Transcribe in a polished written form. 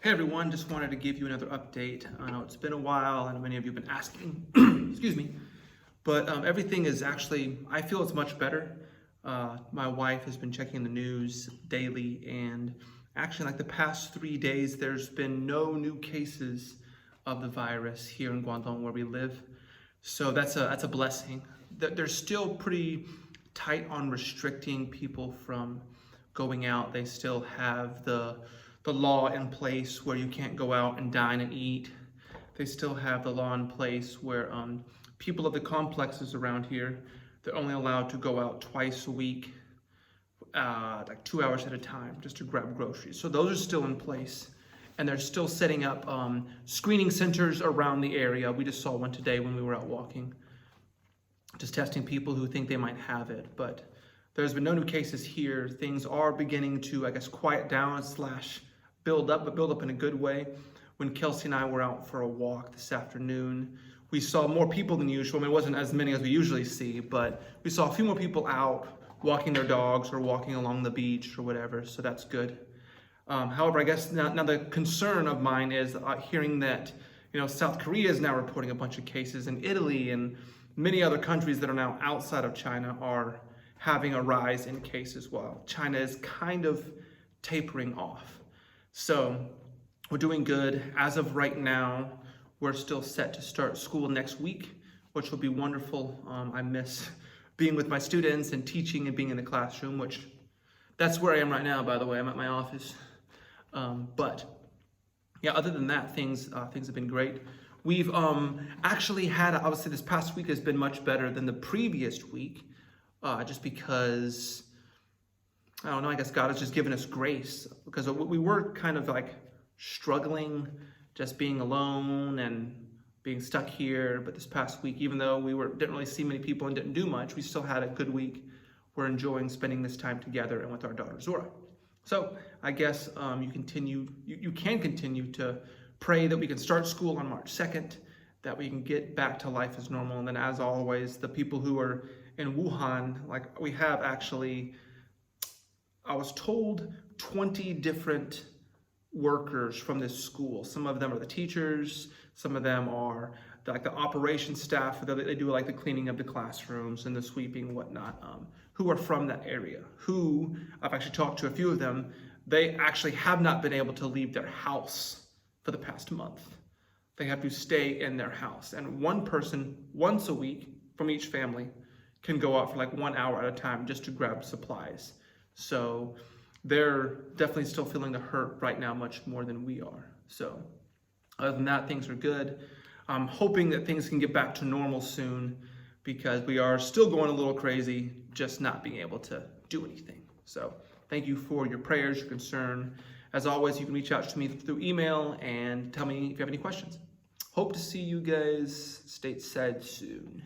Hey everyone, just wanted to give you another update. I know it's been a while and many of you have been asking, excuse me, but everything is actually, I feel it's much better. My wife has been checking the news daily, and actually like the past 3 days, there's been no new cases of the virus here in Guangdong where we live. So that's a blessing. They're still pretty tight on restricting people from going out. They still have the law in place where you can't go out and dine and eat. They still have the law in place where people of the complexes around here, they're only allowed to go out twice a week, like 2 hours at a time, just to grab groceries. So those are still in place, and they're still setting up screening centers around the area. We just saw one today when we were out walking, just testing people who think they might have it. But there's been no new cases here. Things are beginning to, I guess, quiet down / build up, but build up in a good way. When Kelsey and I were out for a walk this afternoon, we saw more people than usual. I mean, it wasn't as many as we usually see, but we saw a few more people out walking their dogs or walking along the beach or whatever, so that's good. However, I guess now the concern of mine is hearing that, South Korea is now reporting a bunch of cases, and Italy and many other countries that are now outside of China are having a rise in cases while China is kind of tapering off. So we're doing good. As of right now, we're still set to start school next week, which will be wonderful. I miss being with my students and teaching and being in the classroom, which that's where I am right now, by the way. I'm at my office. But yeah, other than that, things have been great. We've actually had, obviously this past week has been much better than the previous week, just because, I don't know, I guess God has just given us grace, because we were kind of like struggling just being alone and being stuck here. But this past week, even though didn't really see many people and didn't do much, we still had a good week. We're enjoying spending this time together and with our daughter Zora. So I guess you can continue to pray that we can start school on March 2nd, that we can get back to life as normal. And then, as always, the people who are in Wuhan, like we have actually, I was told 20 different workers from this school. Some of them are the teachers, some of them are like the operations staff, they do like the cleaning of the classrooms and the sweeping and whatnot, who are from that area, who I've actually talked to a few of them. They actually have not been able to leave their house for the past month. They have to stay in their house, and one person once a week from each family can go out for like 1 hour at a time just to grab supplies. So they're definitely still feeling the hurt right now much more than we are. So other than that, things are good. I'm hoping that things can get back to normal soon, because we are still going a little crazy, just not being able to do anything. So thank you for your prayers, your concern. As always, you can reach out to me through email and tell me if you have any questions. Hope to see you guys stateside soon.